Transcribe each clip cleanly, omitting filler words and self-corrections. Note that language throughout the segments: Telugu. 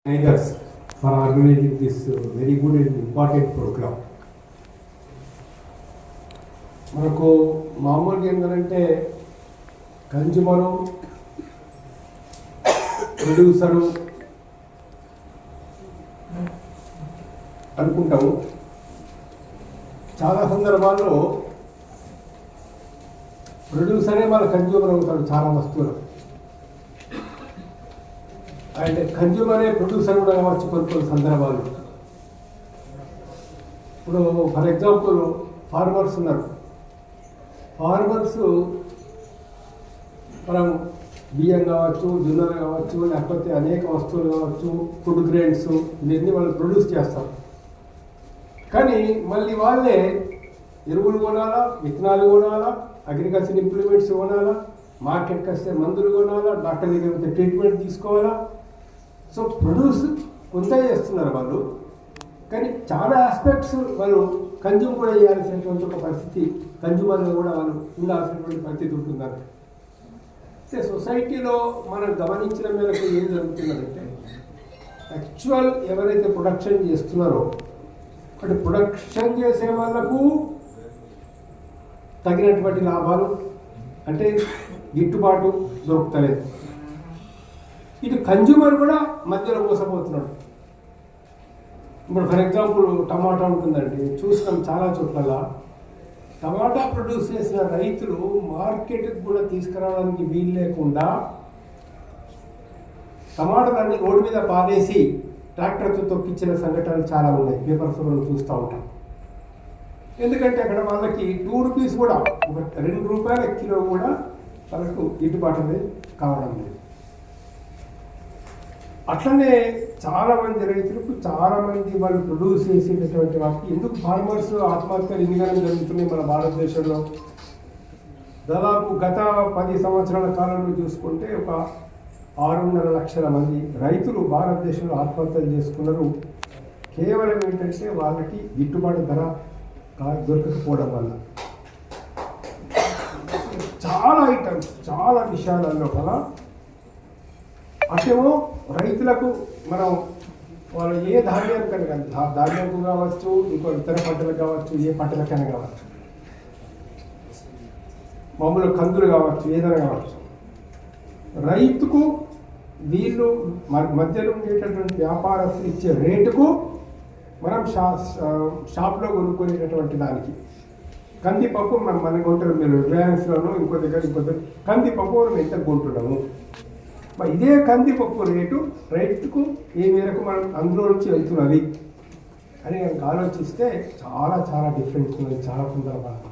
Tigers for organizing this very good and important program. మనకు మామూలుగా ఏంటంటే కన్జ్యూమరు ప్రొడ్యూసరు అనుకుంటాము. చాలా సందర్భాల్లో ప్రొడ్యూసరే మన కన్జ్యూమర్ అవుతాడు చాలా వస్తువులు. అండ్ కన్జ్యూమరే ప్రొడ్యూసర్ కూడా కావచ్చు కొన్ని సందర్భాలు. ఇప్పుడు ఫర్ ఎగ్జాంపుల్ ఫార్మర్స్ ఉన్నారు. ఫార్మర్స్ మనం బియ్యం కావచ్చు, జొన్నలు కావచ్చు, లేకపోతే అనేక వస్తువులు కావచ్చు, ఫుడ్ గ్రెయిన్స్ ఇవన్నీ వాళ్ళు ప్రొడ్యూస్ చేస్తారు. కానీ మళ్ళీ వాళ్ళే ఎరువులు కొనాలా, విత్తనాలు కొనాలా, అగ్రికల్చర్ ఇంప్లిమెంట్స్ కొనాలా, మార్కెట్కి వస్తే మందులు కొనాలా, డాక్టర్ దగ్గర వస్తే ట్రీట్మెంట్ తీసుకోవాలా. సో ప్రొడ్యూస్ కొంత చేస్తున్నారు వాళ్ళు, కానీ చాలా ఆస్పెక్ట్స్ వాళ్ళు కన్జ్యూమ్ కూడా చేయాల్సినటువంటి ఒక పరిస్థితి, కన్జ్యూమర్గా కూడా వాళ్ళు ఉండాల్సినటువంటి పరిస్థితి ఉంటున్నారు. అంటే సొసైటీలో మనం గమనించిన మేరకు ఏం జరుగుతున్నదంటే, యాక్చువల్ ఎవరైతే ప్రొడక్షన్ చేస్తున్నారో అంటే ప్రొడక్షన్ చేసే వాళ్ళకు తగినటువంటి లాభాలు అంటే గిట్టుబాటు దొరుకుతలేదు. ఇటు కన్జ్యూమర్ కూడా మధ్యలో మోసపోతున్నాడు. ఇప్పుడు ఫర్ ఎగ్జాంపుల్ టమాటా ఉంటుందండి, చూసినాం చాలా చోట్ల. టమాటా ప్రొడ్యూస్ చేసిన రైతులు మార్కెట్కి కూడా తీసుకురావడానికి వీలు లేకుండా టమాటాలన్నీ రోడ్డు మీద పారేసి ట్రాక్టర్తో తొక్కించిన సంఘటనలు చాలా ఉన్నాయి. పేపర్స్లో మనం చూస్తూ ఉంటాం. ఎందుకంటే అక్కడ వాళ్ళకి 2 రూపీస్ కూడా, ఒక 2 రూపాయల కిలో కూడా వాళ్ళకు గిట్టుబాటు అనేది కావడం లేదు. అట్లనే చాలామంది రైతులకు చాలామంది వాళ్ళు ప్రొడ్యూస్ చేసేటటువంటి వాటికి ఎందుకు ఫార్మర్స్ ఆత్మహత్యలు ఇన్నిగానే జరుగుతున్నాయి మన భారతదేశంలో. దాదాపు గత 10 సంవత్సరాల కాలంలో చూసుకుంటే ఒక 6.5 లక్షల మంది రైతులు భారతదేశంలో ఆత్మహత్యలు చేసుకున్నారు. కేవలం ఏంటంటే వాళ్ళకి గిట్టుబాటు ధర దొరకకపోవడం వల్ల. చాలా ఐటమ్స్, చాలా విషయాలలో కల అటేమో రైతులకు మనం వాళ్ళు ఏ ధాన్యానికని కానీ, ధాన్యంకు కావచ్చు, ఇంకో ఇతర పంటలకు కావచ్చు, ఏ పంటలకైనా కావచ్చు, మామూలు కందులు కావచ్చు, ఏదైనా కావచ్చు, రైతుకు వీళ్ళు మధ్యలో ఉండేటటువంటి వ్యాపారస్తులు ఇచ్చే రేటుకు మనం షాప్లో కొనుక్కునేటటువంటి దానికి కందిపప్పు మనం కొంటారు. మీరు రిలయన్స్లోనూ ఇంకో దగ్గర కందిపప్పు మనం ఎంత కొంటున్నాము, ఇదే కందిపప్పు రేటు రైతుకు ఏ మేరకు మనం అందులో నుంచి వెళ్తున్నది అని కనుక ఆలోచిస్తే చాలా చాలా డిఫరెన్స్ ఉన్నది. చాలా సందర్భాలు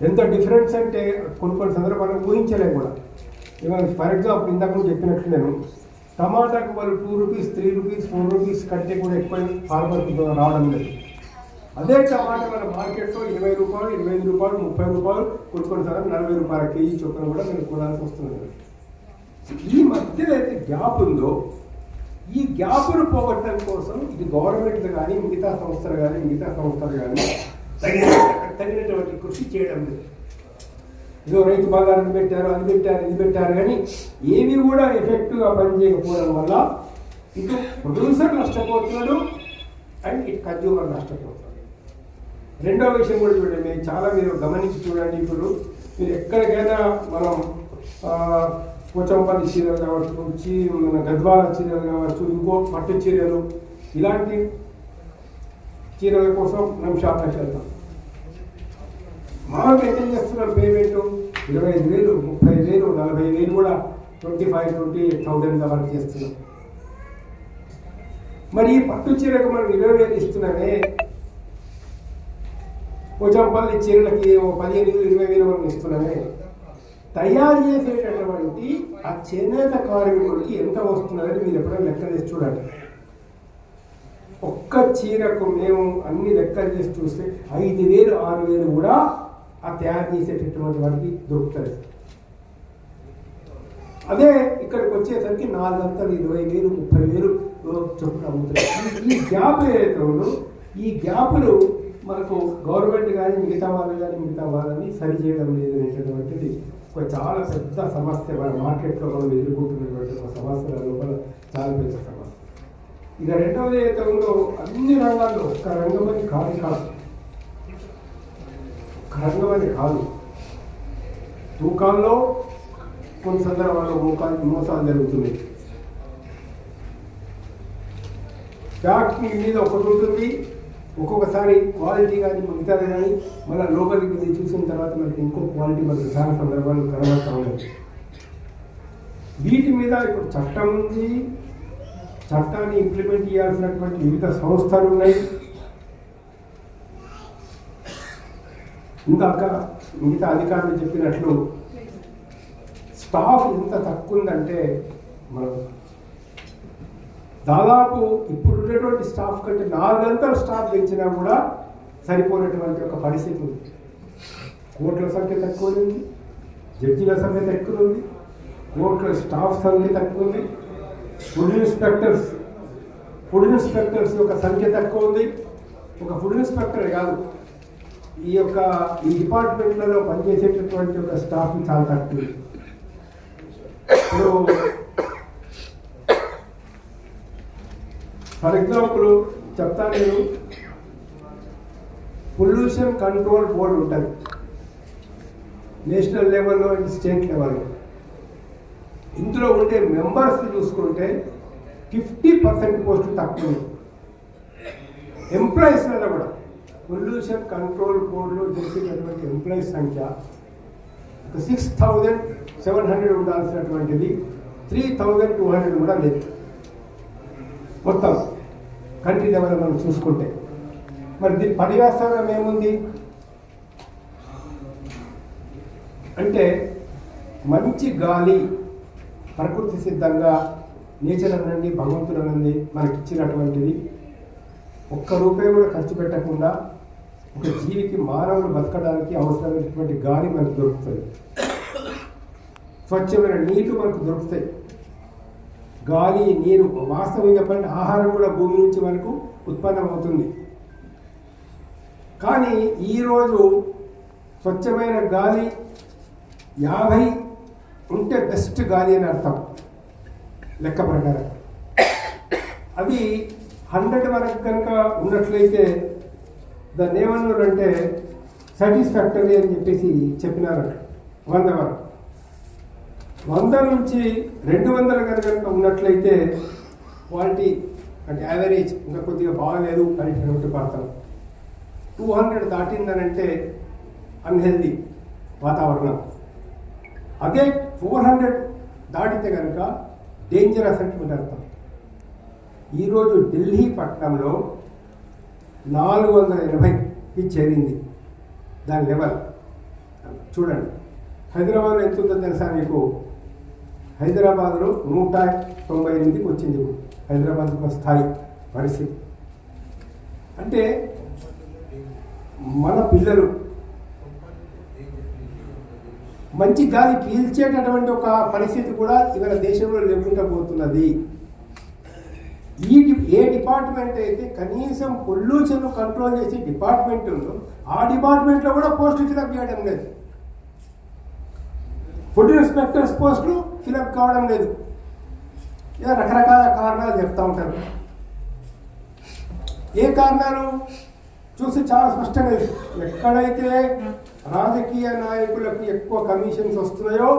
ఎంత డిఫరెన్స్ అంటే కొన్ని సందర్భాలు ఊహించలేము కూడా. ఫర్ ఎగ్జాంపుల్ ఇందాక నుంచి చెప్పినట్లు నేను టమాటాకు వాళ్ళు 2 రూపీస్, 3 రూపీస్, 4 రూపీస్ కంటే కూడా ఎక్కువ ఫార్మర్కి రావడం లేదు. అదే టమాటా మన మార్కెట్లో 20 రూపాయలు, 25 రూపాయలు, 30 రూపాయలు, కొనుక్కొనిసారి 40 రూపాయల కేజీ చొప్పున కూడా మీరు కొనాల్సి వస్తుంది. ఈ మధ్యలో అయితే గ్యాప్ ఉందో, ఈ గ్యాప్ను పోగొట్టడం కోసం ఇది గవర్నమెంట్ కానీ మిగతా సంస్థలు కానీ తగినటువంటి కృషి చేయడం లేదు. ఇదో రైతు బజార్ని పెట్టారు, అది పెట్టారు, ఇది పెట్టారు, కానీ ఏవి కూడా ఎఫెక్టివ్గా పనిచేయకపోవడం వల్ల ఇటు ప్రొడ్యూసర్ నష్టపోతున్నాడు అండ్ ఇటు కన్జ్యూమర్ నష్టపోతున్నాడు. రెండో విషయం కూడా చూడండి, మీరు గమనించి చూడండి. ఇప్పుడు మీరు ఎక్కడికైనా మనం పోచంపల్లి చీరలు కావచ్చు, మన గద్వాల చీరలు కావచ్చు, ఇంకో పట్టు చీరలు, ఇలాంటి చీరల కోసం మనం షాప్కి వెళ్తాం. మనం ఎంత చేస్తున్నాం పేమెంట్ 25,000, 30,000, 40,000 కూడా 25,000-28,000 వరకు చేస్తున్నాం. మరి ఈ పట్టు చీరకు మనం 20,000 ఇస్తున్నామే, పోచంపల్లి చీరలకి 15,000-20,000 వరకు ఇస్తున్నామే. తయారు చేసేటటువంటి ఆ చేనేత కార్మికుడికి ఎంత వస్తున్నదని మీరు ఎప్పుడైనా లెక్క చేసి చూడండి. ఒక్క చీరకు మేము అన్ని లెక్కలు చేసి చూస్తే 5,000-6,000 కూడా ఆ తయారు చేసేటటువంటి వారికి దొరుకుతుంది. అదే ఇక్కడికి వచ్చేసరికి 4,20,000-30,000 చొప్పున అమ్ముతుంది. ఈ గ్యాప్ ఏదైతే ఉందో, ఈ గ్యాప్లు మనకు గవర్నమెంట్ కానీ మిగతా వాళ్ళని సరి చేయడం లేదు అనేటటువంటిది ఒక చాలా పెద్ద సమస్య. మన మార్కెట్లో మనం ఎదుర్కొంటున్నటువంటి సమస్యల లోపల చాలా పెద్ద సమస్య. ఇక రెండవది ఏదైతే ఉందో అన్ని రంగాల్లో ఒక్క రంగం అని కాదు, ఒక్క రంగం అని కాదు. తూకాల్లో కొన్ని సందర్భాల్లో మోసాలు జరుగుతున్నాయి. ఫ్యాక్టరీ మీద ఒకటి ఉంటుంది, ఒక్కొక్కసారి క్వాలిటీ కానీ మిగతాది కానీ మళ్ళీ లోపలికి వెళ్ళి చూసిన తర్వాత మనకి ఇంకో క్వాలిటీ మనకు చాలా సందర్భాలు కనబడతా ఉన్నాయి. వీటి మీద ఇప్పుడు చట్టం ఉంది, చట్టాన్ని ఇంప్లిమెంట్ చేయాల్సినటువంటి వివిధ సంస్థలు ఉన్నాయి. ఇందాక మిగతా అధికారులు చెప్పినట్లు స్టాఫ్ ఎంత తక్కువ ఉందంటే మనం దాదాపు ఇప్పుడు ఉన్నటువంటి స్టాఫ్ కంటే 4 గంటల స్టాఫ్ పెంచినా కూడా సరిపోయినటువంటి ఒక పరిస్థితి ఉంది. కోర్టుల సంఖ్య తక్కువ ఉంది, జడ్జీల సంఖ్య తక్కువ ఉంది, కోర్టుల స్టాఫ్ సంఖ్య తక్కువ ఉంది, ఫుడ్ ఇన్స్పెక్టర్స్ యొక్క సంఖ్య తక్కువ ఉంది. ఒక ఫుడ్ ఇన్స్పెక్టర్ కాదు, ఈ డిపార్ట్మెంట్లలో పనిచేసేటటువంటి ఒక స్టాఫ్ చాలా తక్కువ. ఇప్పుడు ఫర్ ఎగ్జాంపుల్ చెప్తాను నేను, పొల్యూషన్ కంట్రోల్ బోర్డు ఉంటుంది నేషనల్ లెవెల్లో అండ్ స్టేట్ లెవెల్లో. ఇందులో ఉండే మెంబర్స్ చూసుకుంటే 50% పోస్టులు తక్కువ. ఎంప్లాయీస్లలో కూడా పొల్యూషన్ కంట్రోల్ బోర్డులో చేసేటటువంటి ఎంప్లాయీస్ సంఖ్య 6,700 ఉండాల్సినటువంటిది 3,200 కూడా లేదు. మొత్తం కంట్రీ లెవెల్ మనం చూసుకుంటే మరి దీని పర్యవసానం ఏముంది అంటే మంచి గాలి ప్రకృతి సిద్ధంగా నేచర్ అనండి, భగవంతుడు అనండి మనకి ఇచ్చినటువంటిది. ఒక్క రూపాయి కూడా ఖర్చు పెట్టకుండా ఒక జీవికి, మానవులు బతకడానికి అవసరమైనటువంటి గాలి మనకు దొరుకుతుంది, స్వచ్ఛమైన నీరు మనకు దొరుకుతాయి. గాలి, నీరు, వాస్తవంగా చెప్పండి ఆహారం కూడా భూమి నుంచి మనకు ఉత్పన్నమవుతుంది. కానీ ఈరోజు స్వచ్ఛమైన గాలి 50 ఉంటే బెస్ట్ గాలి అని అర్థం లెక్క ప్రకారం. అది 100 వరకు కనుక ఉన్నట్లయితే దాన్ని ఏమన్నారంటే సాటిస్ఫాక్టరీ అని చెప్పేసి చెప్పినారట. 100 వరకు, 100 నుంచి 200 కనుక ఉన్నట్లయితే క్వాలిటీ అంటే యావరేజ్, ఇంకా కొద్దిగా బాగాలేదు అని పడతాం. 200 దాటిందనంటే అన్హెల్దీ వాతావరణం. అదే 400 దాటితే కనుక డేంజరస్ అంటే అర్థం. ఈరోజు ఢిల్లీ పట్టణంలో 480కి చేరింది దాని లెవెల్. చూడండి హైదరాబాద్లో ఎంత ఉందో తెలుసా మీకు? హైదరాబాద్లో 198కి వచ్చింది ఇప్పుడు హైదరాబాద్ ఒక స్థాయి పరిస్థితి. అంటే మన పిల్లలు మంచి గాలి పీల్చేటటువంటి ఒక పరిస్థితి కూడా ఇవాళ దేశంలో లేకుండా పోతున్నది. ఏ డిపార్ట్మెంట్ అయితే కనీసం పొల్యూషన్ కంట్రోల్ చేసే డిపార్ట్మెంట్ ఉందో ఆ డిపార్ట్మెంట్లో కూడా పోస్టులు ఫిలప్ చేయడం లేదు. ఫుడ్ ఇన్స్పెక్టర్స్ పోస్టులు ఫిలప్ కావడం లేదు. ఇలా రకరకాల కారణాలు చెప్తూ ఉంటారు. ఏ కారణాలు చూసి చాలా స్పష్టంగా ఎక్కడైతే రాజకీయ నాయకులకు ఎక్కువ కమిషన్స్ వస్తున్నాయో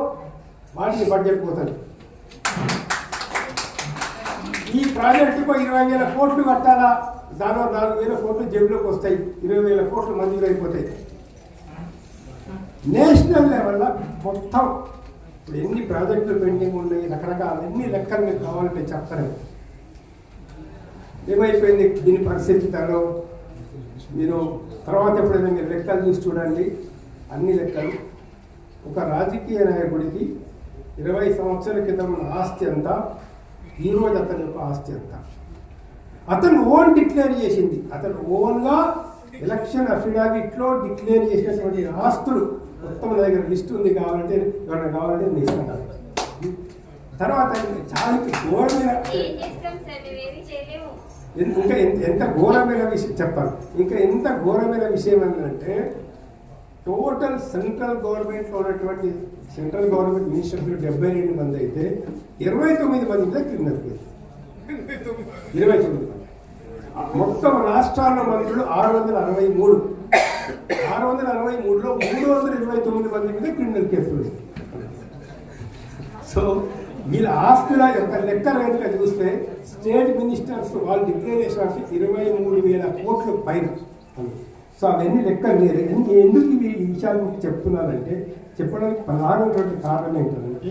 వాటిని బడ్జెట్ పోతుంది. ఈ ప్రాజెక్టుకు 20,000 కోట్లు కట్టాలా, దానిలో 4,000 కోట్లు జేబులోకి వస్తాయి, 20,000 కోట్లు మంజూరు అయిపోతాయి. నేషనల్ లెవెల్లో మొత్తం ఇప్పుడు ఎన్ని ప్రాజెక్టులు పెండింగ్ ఉన్నాయి, రకరకాల ఎన్ని లెక్కలు మీకు కావాలంటే చెప్తాను. ఏమైపోయింది దీని పరిస్థితి తనలో మీరు తర్వాత ఎప్పుడైనా మీరు లెక్కలు చూసి చూడండి. అన్ని లెక్కలు ఒక రాజకీయ నాయకుడికి 20 సంవత్సరాల క్రితం ఆస్తి ఎంత, ఈరోజు అతని యొక్క ఆస్తి ఎంత. అతను ఓన్ డిక్లేర్ చేసింది, అతను ఓన్గా ఎలక్షన్ అఫిడవిట్లో డిక్లేర్ చేసినటువంటి ఆస్తులు మొత్తం దగ్గర లిస్ట్ ఉంది. కావాలంటే ఎవరైనా కావాలంటే నేను ఇస్తాను. తర్వాత చాలా ఘోరమైన ఇంకా ఎంత ఘోరమైన విషయం చెప్పాలి. ఇంకా ఎంత ఘోరమైన విషయం ఏంటంటే టోటల్ సెంట్రల్ గవర్నమెంట్లో ఉన్నటువంటి సెంట్రల్ గవర్నమెంట్ మినిస్టర్లు 72 మంది అయితే 29 మంది మీద క్రిమినల్ కేసు. 29 మంది. మొత్తం రాష్ట్రాల మంత్రులు 663. 663లో 329 మంది మీద క్రిమినల్ కేసులు. సో వీళ్ళ ఆస్తుల యొక్క లెక్క రేటుగా చూస్తే స్టేట్ మినిస్టర్స్ వాళ్ళు డిక్లరేషన్ 23,000 కోట్ల పైన. సో అవన్నీ లెక్కలు లేదు. ఎందుకు ఇవి ఈ విషయాలు చెప్తున్నానంటే చెప్పడానికి ప్రధానమైనటువంటి కారణం ఏంటంటే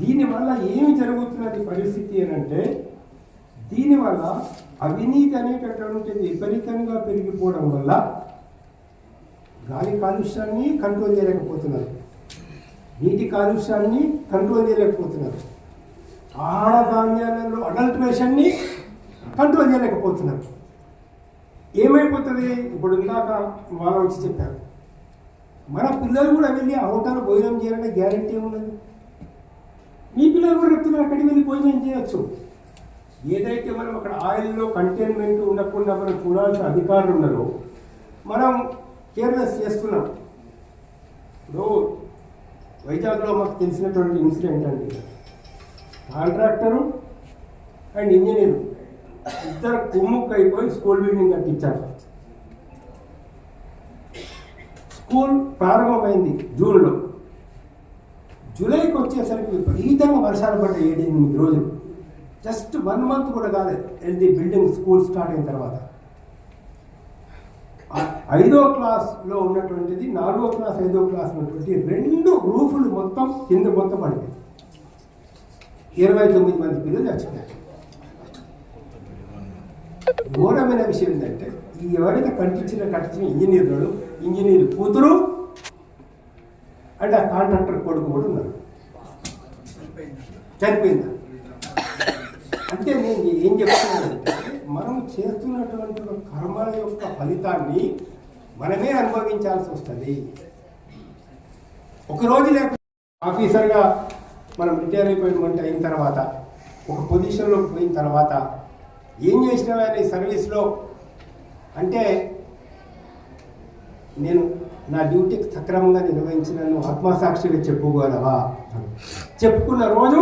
దీనివల్ల ఏమి జరుగుతున్నది పరిస్థితి అని అంటే దీనివల్ల అవినీతి అనేటటువంటిది విపరీతంగా పెరిగిపోవడం వల్ల గాలి కాలుష్యాన్ని కంట్రోల్ చేయలేకపోతున్నారు, నీటి కాలుష్యాన్ని కంట్రోల్ చేయలేకపోతున్నారు, ఆహార ధాన్యాలలో అడల్ట్రేషన్ని కంట్రోల్ చేయలేకపోతున్నారు. ఏమైపోతుంది? ఇప్పుడు ఇందాక వాళ్ళు వచ్చి చెప్పారు, మన పిల్లలు కూడా వెళ్ళి ఆ హోటల్ భోజనం చేయాలనే గ్యారెంటీ ఉన్నది. మీ పిల్లలు కూడా చెప్తున్నారు అక్కడికి వెళ్ళి భోజనం చేయొచ్చు. ఏదైతే మనం అక్కడ ఆయిల్లో కంటైన్మెంట్ ఉండకుండా మనం చూడాల్సిన అధికారులు ఉన్నారో మనం కేర్లెస్ చేస్తున్నాం. ఇప్పుడు వైజాగ్లో మాకు తెలిసినటువంటి ఇన్సిడెంట్ అండి, కాంట్రాక్టరు అండ్ ఇంజనీరు ఇద్దరు కుమ్ముక్ అయిపోయి స్కూల్ బిల్డింగ్ కట్టించారు. స్కూల్ ప్రారంభమైంది జూన్లో, జూలైకి వచ్చేసరికి విపరీతంగా వర్షాలు పడ్డాయి. 7-8 రోజులు, జస్ట్ 1 month కూడా కాలేదు ది బిల్డింగ్ స్కూల్ స్టార్ట్ అయిన తర్వాత. 5వ క్లాస్లో ఉన్నటువంటిది 4వ క్లాస్ 5వ క్లాస్ ఉన్నటువంటి 2 రూఫులు మొత్తం కింద మొత్తం పడిపోయి 29 మంది పిల్లలు చచ్చిపోయారు. ఘోరమైన విషయం ఏంటంటే ఈ ఎవరైతే కట్టించిన ఇంజనీర్ కూతురు అండ్ ఆ కాంట్రాక్టర్ కొడుకు కూడా ఉన్నారు, చనిపోయిందా. అంటే నేను ఏం చెప్తున్నానంటే మనం చేస్తున్నటువంటి కర్మల యొక్క ఫలితాన్ని మనమే అనుభవించాల్సి వస్తుంది. ఒకరోజు లేకపోతే ఆఫీసర్గా మనం రిటైర్ అయిన తర్వాత ఒక పొజిషన్లోకి పోయిన తర్వాత ఏం చేసినావా నీ సర్వీస్లో అంటే నేను నా డ్యూటీకి సక్రమంగా నిర్వహించినను ఆత్మసాక్షిగా చెప్పుకోగలవా? చెప్పుకున్న రోజు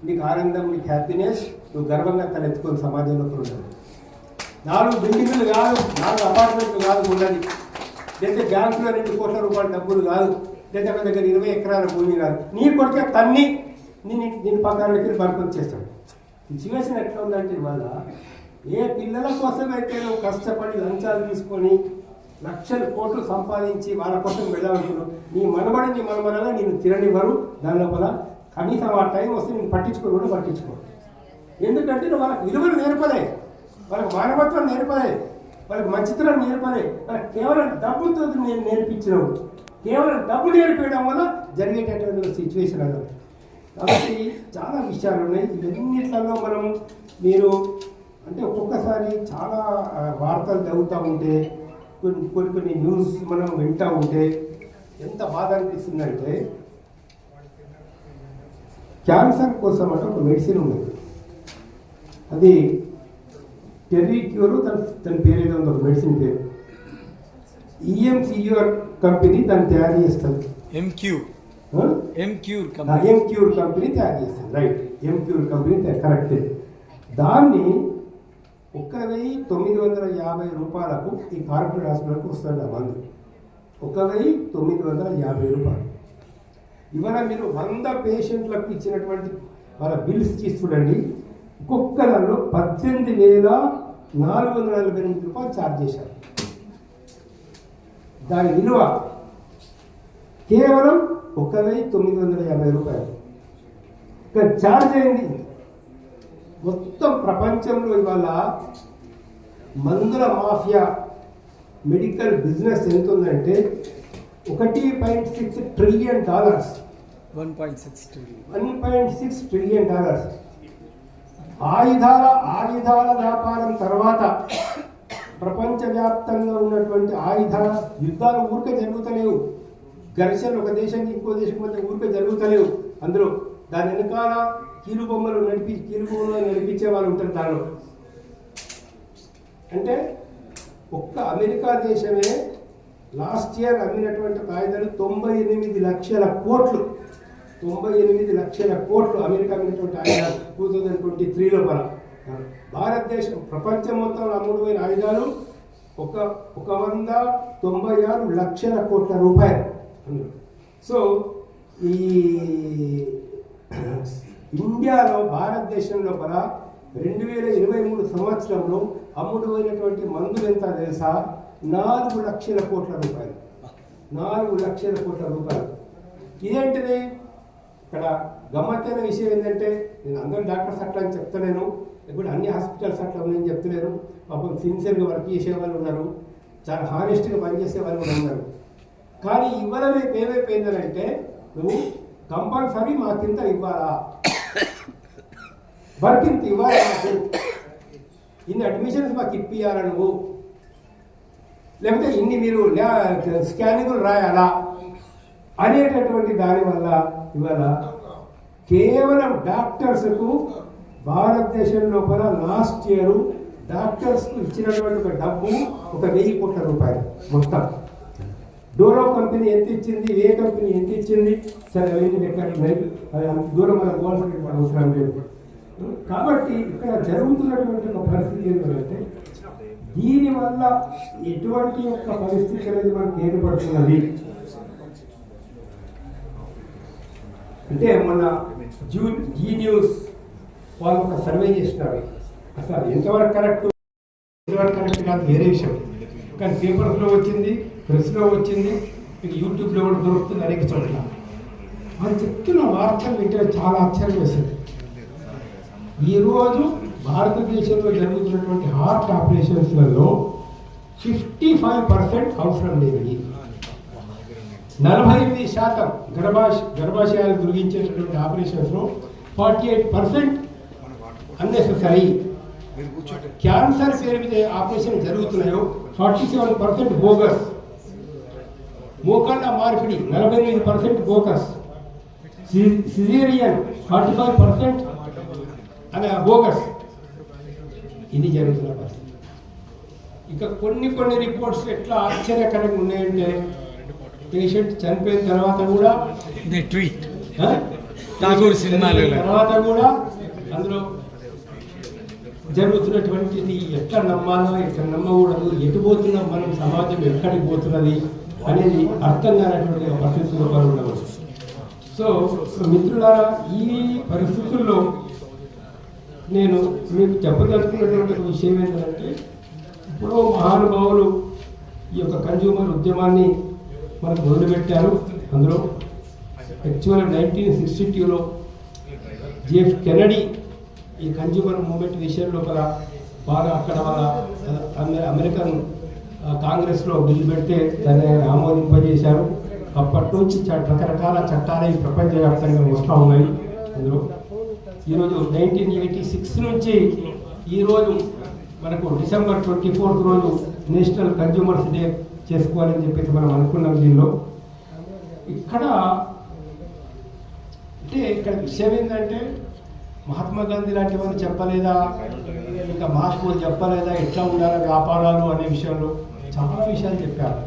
నీకు ఆనందం, నీకు హ్యాపీనెస్, నువ్వు గర్వంగా తలెత్తుకొని సమాజంలోకి ఉండదు. 4 బిల్డింగులు కాదు, 4 అపార్ట్మెంట్లు కాదు ఉన్నది, లేదా బ్యాంకులో 2 కోట్ల రూపాయల డబ్బులు కాదు, లేదా ఒక దగ్గర 20 ఎకరాల భూమి కాదు. నీ కొడుకే తన్ని నేను పక్కనకి బర్పం చేస్తాడు. సిచ్యువేషన్ ఎట్లా ఉందంటే ఇవాళ ఏ పిల్లల కోసమైతే నువ్వు కష్టపడి లంచాలు తీసుకొని లక్షల కోట్లు సంపాదించి వాళ్ళ కోసం వెళ్ళాలనుకున్నావు, నీ మనమరాల నేను తిననివ్వరు. దాని లోపల కనీసం ఆ టైం వస్తే నేను పట్టించుకో. ఎందుకంటే నువ్వు వాళ్ళకి విలువలు నేర్పలే, వాళ్ళకి మానవత్వం నేర్పలే, వాళ్ళకి మంచితనం నేర్పలే, వాళ్ళకి కేవలం డబ్బుతో నేను నేర్పించినావు. కేవలం డబ్బు నేర్పించడం వల్ల జరిగేటటువంటి సిచ్యువేషన్ అన్నది. కాబట్టి చాలా విషయాలు ఉన్నాయి. ఇవన్నిట్లలో మనం మీరు అంటే ఒక్కొక్కసారి చాలా వార్తలు చదువుతూ ఉంటే కొన్ని న్యూస్ మనం వింటూ ఉంటే ఎంత బాధ అనిపిస్తుందంటే క్యాన్సర్ కోసం అంటే ఒక మెడిసిన్ ఉంది, అది టెర్రీక్యూర్, తన పేరు ఏదో ఉంది, ఒక మెడిసిన్ పేరు. EMCure కంపెనీ దాన్ని తయారు చేస్తుంది. ఎంక్యూర్ కంపెనీ తయారు చేస్తుంది. Right, Emcure company correct. దాన్ని 1,950 రూపాయలకు ఈ కార్పొరేట్ హాస్పిటల్కి వస్తుంది. ఆ మందు 1,950 రూపాయలు. ఇవాళ మీరు 100 పేషెంట్లకు ఇచ్చినటువంటి వాళ్ళ బిల్స్ చూడండి, ఒక్కొక్క దానిలో 18,448 రూపాయలు ఛార్జ్ చేశారు. దాని విలువ కేవలం 1,950 రూపాయలు. ఇక్కడ ఛార్జ్ అయింది. మొత్తం ప్రపంచంలో ఇవాళ మందుల మాఫియా మెడికల్ బిజినెస్ ఎంత ఉందంటే $1.6 ట్రిలియన్. 1.6 ట్రిలియన్. ఆయుధాల వ్యాపారం తర్వాత ప్రపంచవ్యాప్తంగా ఉన్నటువంటి ఆయుధాల యుద్ధాలు ఊరికే జరుగుతలేవు. ఘర్షణలు ఒక దేశానికి ఇంకో దేశం మధ్య ఊరికే జరుగుతలేవు. అందులో దాని వెనకాల కీలుబొమ్మలు నడిపించే వాళ్ళు ఉంటారు. దానిలో అంటే ఒక్క అమెరికా దేశమే లాస్ట్ ఇయర్ అమ్మినటువంటి ఆయుధాలు 98 లక్షల కోట్లు. 98 లక్షల కోట్లు అమెరికా అమ్మినటువంటి ఆయుధాలు 2023 లోపల. భారతదేశం ప్రపంచం మొత్తం అమ్ముడుపోయిన ఆయుధాలు 196 లక్షల కోట్ల రూపాయలు. సో ఈ ఇండియాలో భారతదేశం లోపల 2023 సంవత్సరంలో అమ్ముడుపోయినటువంటి మందులు ఎంత తెలుసా? 4 లక్షల కోట్ల రూపాయలు. 4 లక్షల కోట్ల రూపాయలు. ఇదేంటిది? ఇక్కడ గమ్మత్తైన విషయం ఏంటంటే, నేను అందరూ డాక్టర్స్ అట్లా అని చెప్తలేను, ఇప్పుడు అన్ని హాస్పిటల్స్ అట్లా ఉన్నాయని చెప్తలేను. పాపం సిన్సియర్గా వర్క్ చేసే వాళ్ళు ఉన్నారు, చాలా హానెస్ట్గా పనిచేసే వాళ్ళు కూడా ఉన్నారు. కానీ ఇవాళ రేపు ఏమైపోయిందనంటే, నువ్వు కంపల్సరీ మాకింత ఇవ్వాలా, వర్క్ ఇంత ఇవ్వాలి, మాకు ఇన్ని అడ్మిషన్స్ మాకు ఇప్పియాలా నువ్వు, లేకపోతే ఇన్ని మీరు స్కానింగ్లు రాయాలా అనేటటువంటి దానివల్ల ఇవాళ కేవలం డాక్టర్స్కు భారతదేశం లోపల లాస్ట్ ఇయర్ డాక్టర్స్కు ఇచ్చినటువంటి ఒక డబ్బు 1000 కోట్ల రూపాయలు మొత్తం. డోలో కంపెనీ ఎంత ఇచ్చింది, ఏ కంపెనీ ఎంత ఇచ్చింది, సరే అవన్నీ ఎక్కడ దూరం మన గవర్నమెంట్ అవసరం లేదు. కాబట్టి ఇక్కడ జరుగుతున్నటువంటి ఒక పరిస్థితి ఏంటంటే, దీనివల్ల ఎటువంటి యొక్క పరిస్థితి అనేది మనకు ఏర్పడుతున్నది అంటే, మన జీ న్యూస్ వాళ్ళు ఒక సర్వే చేస్తున్నారు. అసలు ఎంతవరకు కరెక్ట్ కాదు వేరే విషయం, కానీ పేపర్స్లో వచ్చింది, ప్రెస్లో వచ్చింది, మీకు యూట్యూబ్లో కూడా దొరుకుతుంది అనేక చోట్ల. వాళ్ళు చెప్తున్న వార్తలు వింటే చాలా ఆశ్చర్యం వేస్తుంది. ఈరోజు భారతదేశంలో జరుగుతున్నటువంటి హార్ట్ ఆపరేషన్స్లలో 55% అవసరం లేనిది, 48% గర్భాశయాలు తొలగించేటటువంటి ఆపరేషన్స్లో 48% అన్నెసెసరీ. క్యాన్సర్ పేరు మీద ఆపరేషన్ జరుగుతున్నాయో 47% బోగస్. మోకాళ్ళ మార్పిడి 48% బోగస్. సిజేరియన్ 45% అనే బోగస్. ఇది జరుగుతున్న పరిస్థితి. ఇక కొన్ని రిపోర్ట్స్ ఎట్లా ఆశ్చర్యకరంగా ఉన్నాయంటే, పేషెంట్ చనిపోయిన తర్వాత కూడా అందులో జరుగుతున్నటువంటిది ఎట్లా నమ్మాలో ఎట్లా నమ్మకూడదు, ఎటు పోతున్నాం మనం, సమాజం ఎక్కడికి పోతున్నది అనేది అర్థం కానటువంటి పరిస్థితుల్లో మనం ఉండవచ్చు. సో మిత్రులారా, ఈ పరిస్థితుల్లో నేను మీకు చెప్పదలుచుకున్నటువంటి విషయం ఏంటంటే, ఇప్పుడు మహానుభావులు ఈ యొక్క కన్జ్యూమర్ ఉద్యమాన్ని మనకు మొదలుపెట్టారు. అందులో యాక్చువల్గా 1962లో జేఎఫ్ కెనడీ ఈ కన్జ్యూమర్ మూవ్మెంట్ విషయంలో బాగా అక్కడ వాళ్ళ అమెరికన్ కాంగ్రెస్లో బిల్లు పెడితే దాన్ని ఆమోదింపజేశారు. అప్పటి నుంచి రకరకాల చట్టాలు ఈ ప్రపంచవ్యాప్తంగా వస్తూ ఉన్నాయి. అందులో ఈరోజు 1986 నుంచి ఈరోజు మనకు December 24 రోజు నేషనల్ కన్జ్యూమర్స్ డే చేసుకోవాలని చెప్పేసి మనం అనుకున్నాం. దీనిలో ఇక్కడ విషయం ఏంటంటే, మహాత్మా గాంధీ లాంటి వాళ్ళు చెప్పలేదా, ఇంకా మహాత్ములు చెప్పలేదా ఎట్లా ఉండాలి వ్యాపారాలు అనే విషయంలో చాలా విషయాలు చెప్పారు.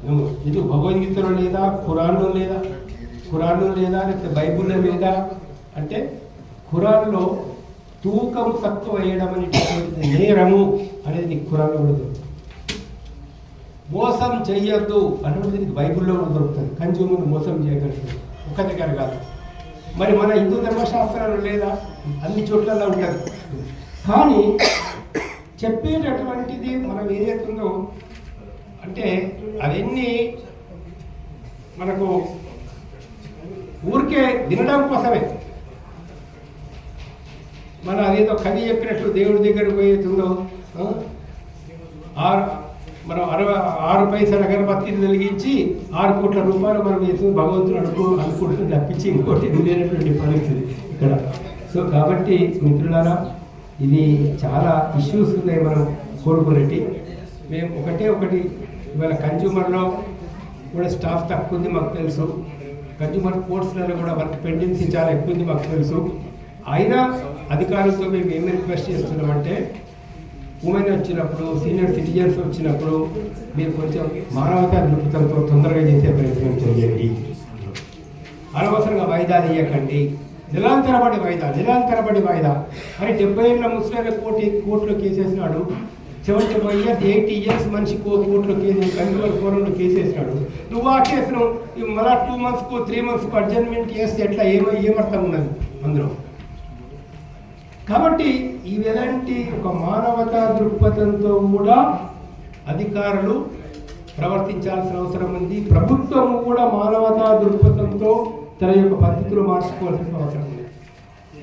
నువ్వు ఇది భగవద్గీతలో లేదా, ఖురాన్లో లేదా, లేకపోతే బైబుల్లో లేదా అంటే, ఖురాన్లో తూకం తక్కువ వేయడం అనేటటువంటి నేరము అనేది నీకు ఖురాన్లో కూడా దొరుకుతుంది. మోసం చెయ్యొద్దు అనేటువంటి నీకు బైబుల్లో కూడా దొరుకుతుంది. కన్జ్యూమర్ మోసం చేయగలదు ఒక దగ్గర కాదు. మరి మన హిందూ ధర్మశాస్త్రాలు లేదా, అన్ని చోట్లలో ఉంటుంది. కానీ చెప్పేటటువంటిది మనం ఏదైతుందో అంటే అవన్నీ మనకు ఊరికే వినడం కోసమే. మన అదేదో కవి చెప్పినట్లు దేవుడి దగ్గరకు పోయేతుందో మనం 6 పైసల అగరబత్తిని వెలిగించి 6 కోట్ల రూపాయలు మనం వేసి భగవంతుడు అనుకుంటుంది తప్పించి ఇంకోటి ఉండేటటువంటి పరిస్థితి ఇక్కడ. సో కాబట్టి మిత్రులారా, ఇది చాలా ఇష్యూస్ ఉన్నాయి మనం కోరుకునేటి. మేము ఒకటి ఇవాళ కన్జ్యూమర్లో కూడా స్టాఫ్ తక్కువ ఉంది మాకు తెలుసు. కన్జ్యూమర్ కోర్ట్స్లలో కూడా వర్క్ పెండెన్సీ చాలా ఎక్కువ ఉంది మాకు తెలుసు. అయినా అధికారులతో మేము ఏమి రిక్వెస్ట్ చేస్తున్నామంటే, ఉమెన్ వచ్చినప్పుడు, సీనియర్ సిటిజన్స్ వచ్చినప్పుడు మీరు కొంచెం మానవతా దృక్పథంతో తొందరగా చేసే ప్రయత్నం చేయండి. అనవసరంగా వాయిదాలు ఇవ్వకండి. నెలల తరబడి వాయిదా మరి 70 ఏళ్ళ ముసలి కోర్టులో కేసేసినాడు. 75 years 80 years మనిషి కోర్టులో కేసు కంట్రోల్ ఫోరంలో కేసేసినాడు. నువ్వు ఆ కేసును మళ్ళా 2 months 3 months అడ్జర్న్మెంట్ చేస్తే ఎట్లా ఏమర్థం ఉన్నది అందులో? కాబట్టి ఇలాంటి ఒక మానవతా దృక్పథంతో కూడా అధికారులు ప్రవర్తించాల్సిన అవసరం ఉంది. ప్రభుత్వం కూడా మానవతా దృక్పథంతో తన యొక్క పద్ధతులు మార్చుకోవాల్సిన అవసరం ఉంది.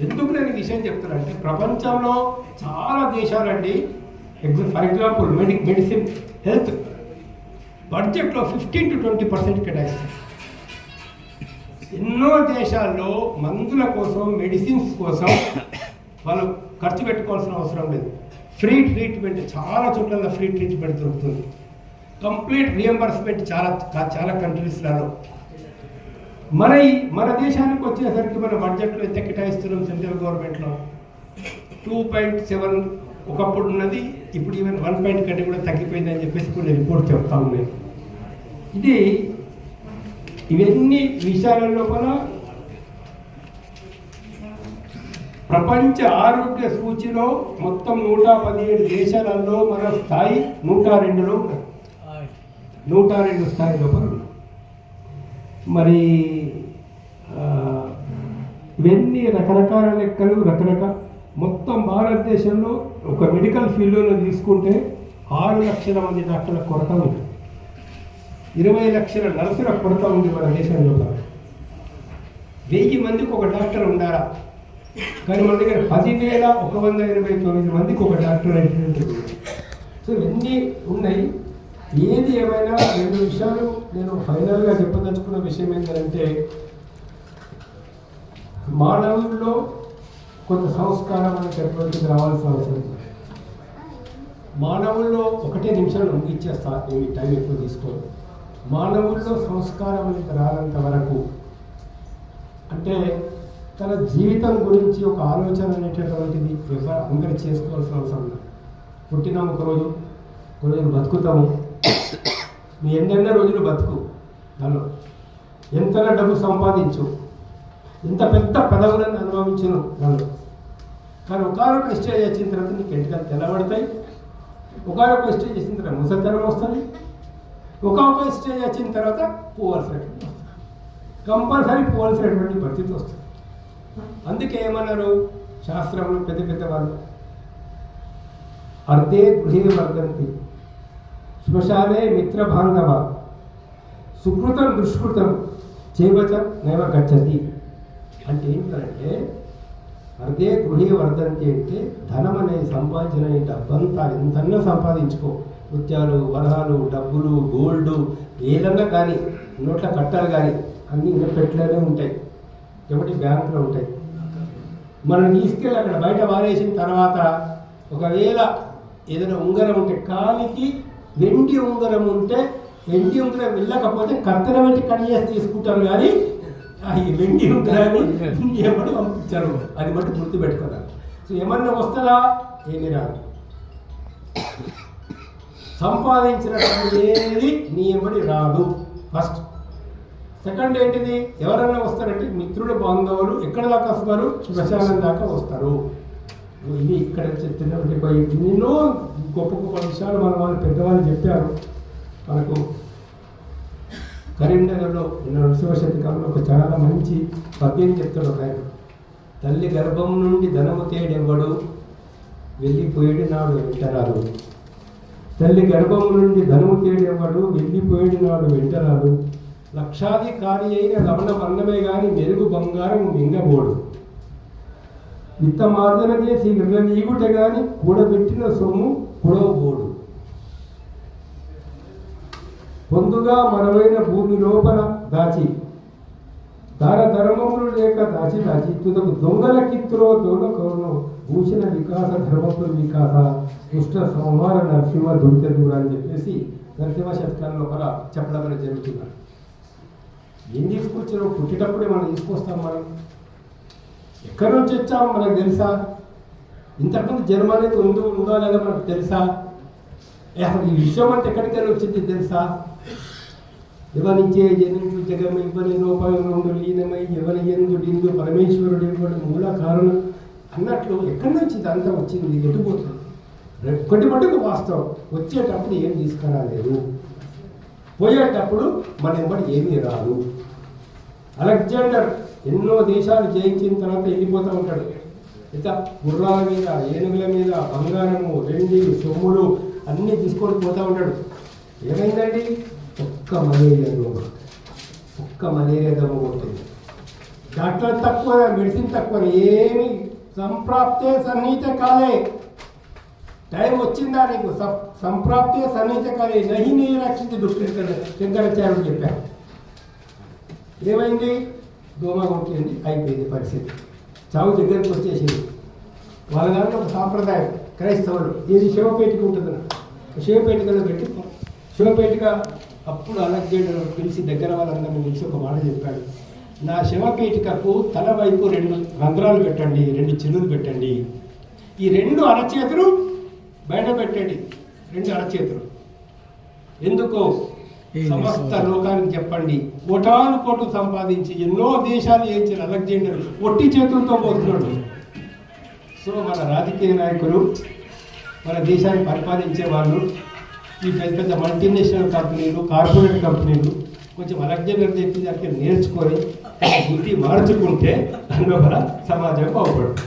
ఎందుకు నేను ఈ విషయం చెప్తానంటే ప్రపంచంలో చాలా దేశాలండి, ఫర్ ఎగ్జాంపుల్ మెడిసిన్ హెల్త్ బడ్జెట్లో 15 to 20% కేటాయిస్తారు. ఎన్నో దేశాల్లో మందుల కోసం మెడిసిన్స్ కోసం వాళ్ళు ఖర్చు పెట్టుకోవాల్సిన అవసరం లేదు. ఫ్రీ ట్రీట్మెంట్ చాలా చోట్ల ఫ్రీ ట్రీట్మెంట్ దొరుకుతుంది. కంప్లీట్ రియంబర్స్మెంట్ చాలా కంట్రీస్లలో. మన దేశానికి వచ్చేసరికి మన బడ్జెట్లో ఎంత కేటాయిస్తున్నాం సెంట్రల్ గవర్నమెంట్లో 2.7 ఒకప్పుడు ఉన్నది, ఇప్పుడు ఈవెన్ 1 కంటే కూడా తగ్గిపోయిందని చెప్పేసి కొన్ని రిపోర్ట్ చెప్తా ఉన్నాయి. ఇవన్నీ విషయాలలో కూడా ప్రపంచ ఆరోగ్య సూచిలో మొత్తం 117 దేశాలలో మన స్థాయి 102లో 102 స్థాయి లోపల. మరి ఇవన్నీ రకరకాల లెక్కలు మొత్తం భారతదేశంలో ఒక మెడికల్ ఫీల్డ్లో తీసుకుంటే 6 లక్షల మంది డాక్టర్ల కొరత ఉంది, 20 లక్షల నర్సుల కొరత ఉంది మన దేశంలో. 1000 మందికి ఒక డాక్టర్ ఉండాలా, కానీ మన దగ్గర 10,189 మందికి ఒక డాక్టర్ అయితే. సో ఇవన్నీ ఉన్నాయి. ఏది ఏమైనా 2 విషయాలు నేను ఫైనల్గా చెప్పదలుచుకున్న విషయం ఏంటంటే మానవుల్లో కొంత సంస్కారం అనేటటువంటిది రావాల్సిన అవసరం. మానవుల్లో 1 నిమిషంలో ముగిచ్చేస్తా, ఈ టైం ఎక్కువ తీసుకోవాలి. మానవుల్లో సంస్కారం అనేది రానంత వరకు, అంటే తన జీవితం గురించి ఒక ఆలోచన అనేటటువంటిది అందరూ చేసుకోవాల్సిన అవసరం ఉంది. పుట్టినాము ఒక రోజు బతుకుతాము. నీ ఎన్నెన్నో రోజులు బతుకు, దానిలో ఎంతైనా డబ్బు సంపాదించు, ఎంత పెద్ద పదవులను అనుభవించను దానిలో. కానీ ఒకనొక స్టేజ్ వచ్చిన తర్వాత నీకు ఎంటికలు తెల్లబడతాయి, ఒకనొక స్టేజ్ వచ్చిన తర్వాత ముసలితనం వస్తుంది, ఒక్కొక్క స్టేజ్ వచ్చిన తర్వాత పోవాల్సినటువంటి కంపల్సరీ పోవాల్సినటువంటి పరిస్థితి వస్తుంది. అందుకే ఏమన్నారు శాస్త్రంలో పెద్ద వాళ్ళు, అర్ధే గృహే వర్ధంతి శ్మశానే మిత్రబాంధవ సుకృతం దుష్కృతం చేవచ నైవ గచ్చతి. అంటే ఏంటంటే అర్ధే గృహే వర్ధంతి అంటే ధనం అనేది సంపాదించిన డబ్బంతా ఎంతన్నా సంపాదించుకో, ముత్యాలు వరహాలు డబ్బులు గోల్డ్ ఏదన్నా కానీ నోట్ల కట్టాలు కానీ అన్నీ ఇంకా పెట్టలేనే ఉంటాయి, ఒకటి బ్యాంకులో ఉంటాయి. మనం తీసుకెళ్ళి అక్కడ బయట వారేసిన తర్వాత ఒకవేళ ఏదైనా ఉంగరం ఉంటే కాలికి వెండి ఉంగరం ఉంటే వెండి ఉంగరం వెళ్ళకపోతే కత్తెర పెట్టి కట్ చేసి తీసుకుంటారు, కానీ ఈ వెండి ఉంగరాన్ని ఏమని పంపించారు, అది బట్టి గుర్తు పెట్టుకున్నారు. సో ఏమన్నా వస్తుందా? ఏమి రాదు. సంపాదించినటువంటి ఏది నీ ఏమని రాదు ఫస్ట్. సెకండ్ ఏంటిది, ఎవరన్నా వస్తారంటే మిత్రులు బాంధవులు ఎక్కడ దాకా వస్తారు, శ్మశానం దాకా వస్తారు. ఇది ఇక్కడ చెప్తున్నటువంటి ఎన్నో గొప్ప విషయాలు మన వాళ్ళు పెద్దవాళ్ళు చెప్పారు. మనకు కరీంనగర్లో నరసింహశతకంలో ఒక చాలా మంచి పద్యం చెప్తాడు ఒక ఆయన. తల్లి గర్భం నుండి ధనము తేడెవ్వడు వెళ్ళిపోయేడు నాడు వెంటరాదు. తల్లి గర్భం నుండి ధనము తేడెవ్వడు వెళ్ళిపోయేడు నాడు వెంటరాదు. లక్షాధికారి అయిన రమణ వర్ణమే గాని మెరుగు బంగారం మింగబోడు. విత్తమార్జన చేసి విర్రవీగుట గాని కూడబెట్టిన సొమ్ము కుడవబోడు. పొందుగా మనమైన భూమి లోపల దాచి దార ధర్మములు లేక దాచి తుదకు దొంగల కిత్తులో దొంగకోను భూషణ వికాస ధర్మపుర వికాస దుష్ట సంహార నరసింహ దురిత దూర అని చెప్పేసి నరసింహ శతకాల లోపల చెప్పడం అనేది జరుగుతున్నారు. ఏం తీసుకొచ్చారో పుట్టేటప్పుడే మనం తీసుకొస్తాం. మనం ఎక్కడి నుంచి వచ్చామో మనకు తెలుసా? ఇంతకుముందు జన్మ అనేది ఉందో లేదో మనకు తెలుసా? అసలు ఈ విషయం అంటే ఎక్కడికి వచ్చింది తెలుసా? ఎవనిచే జనించు జగమ ఇవ్వని రూపాయలు లీనమై ఎవరి ఎందు డిందు పరమేశ్వరుడు ఇవ్వడం మూల కారణం అన్నట్లు ఎక్కడి నుంచి ఇదంతా వచ్చింది, ఎటుపోతుంది? కొద్ది మటుకు వాస్తవం. వచ్చేటప్పుడు ఏం తీసుకురాలేదు, పోయేటప్పుడు మన ఎంబడి ఏమీ రాదు. అలెగ్జాండర్ ఎన్నో దేశాలు జయించిన తర్వాత వెళ్ళిపోతూ ఉంటాడు. ఇక గుర్రాల మీద, ఏనుగుల మీద బంగారము, వెండి, సొమ్ములు అన్నీ తీసుకొని పోతూ ఉంటాడు. ఏమైందండి? ఒక్క మలేరియా దమ్ము కొట్టింది. డాక్టర్ తక్కువ, మెడిసిన్ తక్కువ, ఏమి సంప్రాప్తే సన్నిహిత కాలే. టైం వచ్చిందా నీకు? సంప్రాప్తే సన్నిహిత కాలే నహి నీ రక్షించు శంకరాచార్యుడు చెప్పారు. ఏమైంది? దోమ కొట్టింది, అయిపోయింది పరిస్థితి. చావు దగ్గరికి వచ్చేసింది. వాళ్ళ దాంట్లో ఒక సాంప్రదాయం క్రైస్తవులు, ఇది శివపేటిక ఉంటుందన్న, శివపేటికలో పెట్టి శివపేటిక. అప్పుడు అలెగ్జాండర్ పిలిచి దగ్గర వాళ్ళందరినీ పిలిచి ఒక మాట చెప్పాడు, నా శివపేటికకు తల వైపు 2 రంధ్రాలు పెట్టండి, 2 చిల్లులు పెట్టండి, ఈ 2 అరచేతులు బయట పెట్టండి, 2 అరచేతులు. ఎందుకు? సమస్త లోకానికి చెప్పండి. కోట్లు సంపాదించి ఎన్నో దేశాలు ఏంచిన అలెగ్జాండర్ ఒట్టి చేతులతో పోతున్నాడు. సో మన రాజకీయ నాయకులు, మన దేశాన్ని పరిపాలించే వాళ్ళు, ఈ పెద్ద మల్టీనేషనల్ కంపెనీలు, కార్పొరేట్ కంపెనీలు కొంచెం అలెగ్జాండర్ దగ్గర నేర్చుకొని బుద్ధి మార్చుకుంటే అందువల్ల సమాజం బాగుపడుతుంది.